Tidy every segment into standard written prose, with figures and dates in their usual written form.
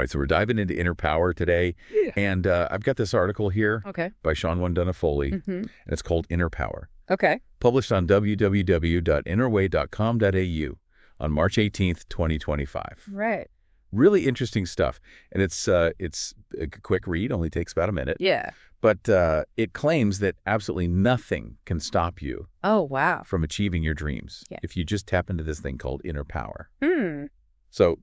right, so we're diving into inner power today. Yeah. And I've got this article here by Shawn Wondunna-Foley, and it's called Inner Power. Okay. Published on www.innerway.com.au on March 18th, 2025. Right. Really interesting stuff. And it's a quick read, only takes about a minute. Yeah. But it claims that absolutely nothing can stop you Oh, wow. from achieving your dreams if you just tap into this thing called inner power. So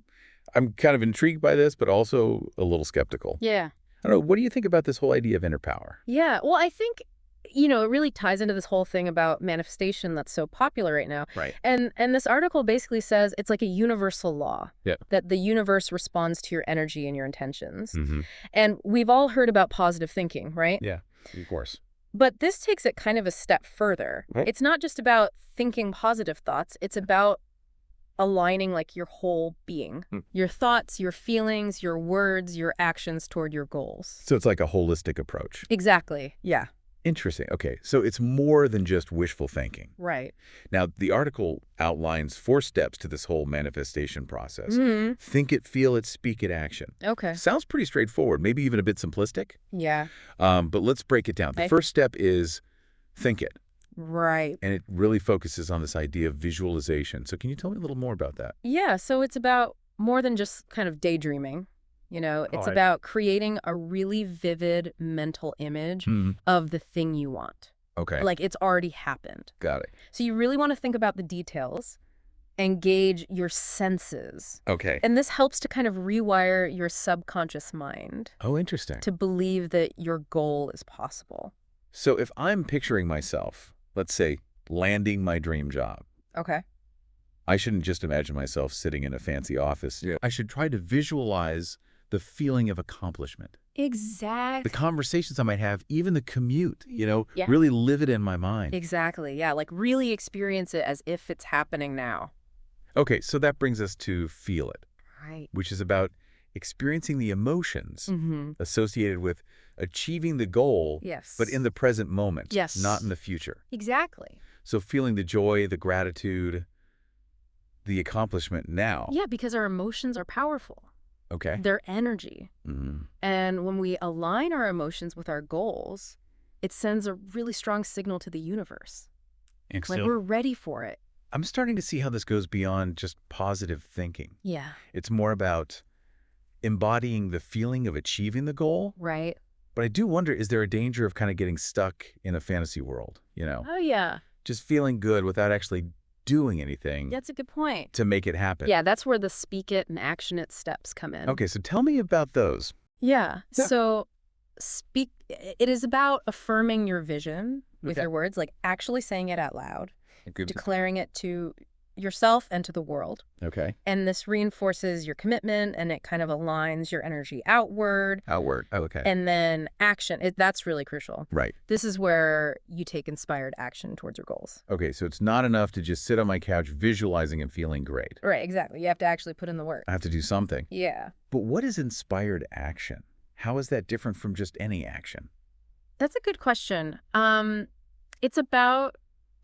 I'm kind of intrigued by this, but also a little skeptical. Yeah. I don't know. What do you think about this whole idea of inner power? Yeah. Well, I think, it really ties into this whole thing about manifestation that's so popular right now. Right. And this article basically says it's like a universal law that the universe responds to your energy and your intentions. And we've all heard about positive thinking, right? Yeah, of course. But this takes it kind of a step further. Right. It's not just about thinking positive thoughts. It's about aligning like your whole being, your thoughts, your feelings, your words, your actions toward your goals. So it's like a holistic approach. Exactly. Yeah. Interesting. Okay, so it's more than just wishful thinking. Right. Now, the article outlines 4 steps to this whole manifestation process. Think it, feel it, speak it, action. Okay. Sounds pretty straightforward, maybe even a bit simplistic. Yeah. But let's break it down. The first step is think it. Right. And it really focuses on this idea of visualization. So can you tell me a little more about that? Yeah, so it's about more than just kind of daydreaming. It's about creating a really vivid mental image of the thing you want. Okay. Like it's already happened. Got it. So you really want to think about the details, engage your senses. Okay. And this helps to kind of rewire your subconscious mind. Oh, interesting. To believe that your goal is possible. So if I'm picturing myself, let's say, landing my dream job. Okay. I shouldn't just imagine myself sitting in a fancy office. Yeah. I should try to visualize the feeling of accomplishment. Exactly. The conversations I might have, even the commute, really live it in my mind. Exactly. Yeah, like really experience it as if it's happening now. Okay, so that brings us to feel it. Right. Which is about experiencing the emotions associated with achieving the goal, but in the present moment, not in the future. Exactly. So feeling the joy, the gratitude, the accomplishment now. Yeah, because our emotions are powerful. Okay. They're energy. And when we align our emotions with our goals, it sends a really strong signal to the universe. Like we're ready for it. I'm starting to see how this goes beyond just positive thinking. Yeah. It's more about embodying the feeling of achieving the goal. Right. But I do wonder, is there a danger of kind of getting stuck in a fantasy world, Oh, yeah. Just feeling good without actually doing anything. That's a good point. To make it happen. Yeah, that's where the speak it and action it steps come in. Okay, so tell me about those. Yeah. So it is about affirming your vision with your words, like actually saying it out loud, declaring it to yourself and to the world. Okay. And this reinforces your commitment and it kind of aligns your energy outward. Outward. Oh, okay. And then action. That's really crucial. Right. This is where you take inspired action towards your goals. Okay, so it's not enough to just sit on my couch visualizing and feeling great. Right, exactly. You have to actually put in the work. I have to do something. Yeah. But what is inspired action? How is that different from just any action? That's a good question. It's about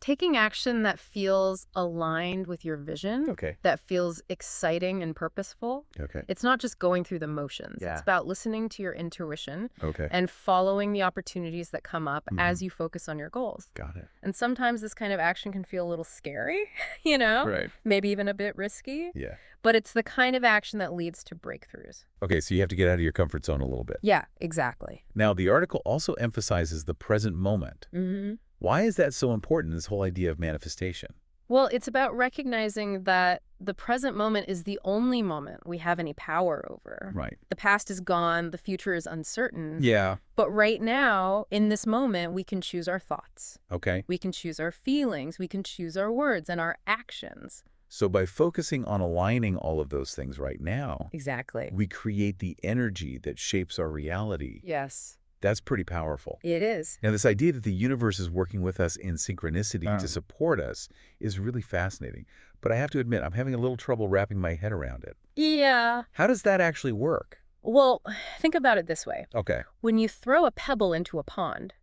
taking action that feels aligned with your vision, that feels exciting and purposeful. Okay. It's not just going through the motions. Yeah. It's about listening to your intuition Okay. and following the opportunities that come up as you focus on your goals. Got it. And sometimes this kind of action can feel a little scary, Right. Maybe even a bit risky. Yeah. But it's the kind of action that leads to breakthroughs. Okay, so you have to get out of your comfort zone a little bit. Yeah, exactly. Now, the article also emphasizes the present moment. Why is that so important, this whole idea of manifestation? Well, it's about recognizing that the present moment is the only moment we have any power over. Right. The past is gone, the future is uncertain. Yeah. But right now, in this moment, we can choose our thoughts. Okay. We can choose our feelings, we can choose our words and our actions. So by focusing on aligning all of those things right now, exactly, we create the energy that shapes our reality. Yes. That's pretty powerful. It is. Now, this idea that the universe is working with us in synchronicity to support us is really fascinating. But I have to admit, I'm having a little trouble wrapping my head around it. Yeah. How does that actually work? Well, think about it this way. Okay. When you throw a pebble into a pond,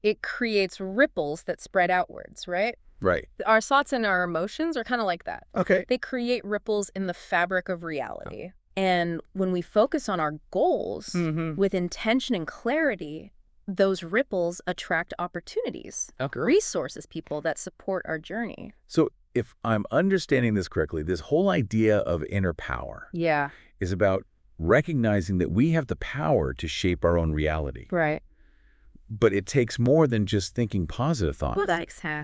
it creates ripples that spread outwards, right? Right. Our thoughts and our emotions are kind of like that. Okay. They create ripples in the fabric of reality. And when we focus on our goals with intention and clarity, those ripples attract opportunities, resources, people that support our journey. So if I'm understanding this correctly, this whole idea of inner power is about recognizing that we have the power to shape our own reality. Right. But it takes more than just thinking positive thoughts.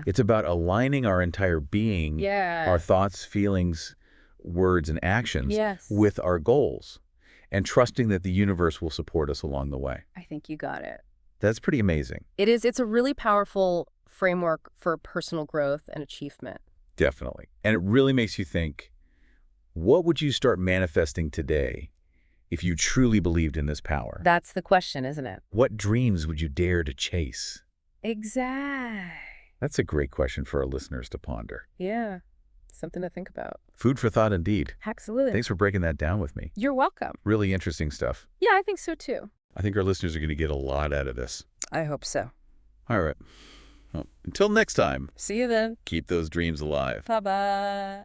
It's about aligning our entire being, our thoughts, feelings, words, and actions with our goals, and trusting that the universe will support us along the way. I think you got it. That's pretty amazing. It is. It's a really powerful framework for personal growth and achievement. Definitely. And it really makes you think, what would you start manifesting today if you truly believed in this power? That's the question, isn't it? What dreams would you dare to chase? Exactly. That's a great question for our listeners to ponder. Yeah. Something to think about. Food for thought indeed. Absolutely. Thanks for breaking that down with me. You're welcome. Really interesting stuff. Yeah, I think so too. I think our listeners are going to get a lot out of this. I hope so. All right. Well, until next time. See you then. Keep those dreams alive. Bye-bye.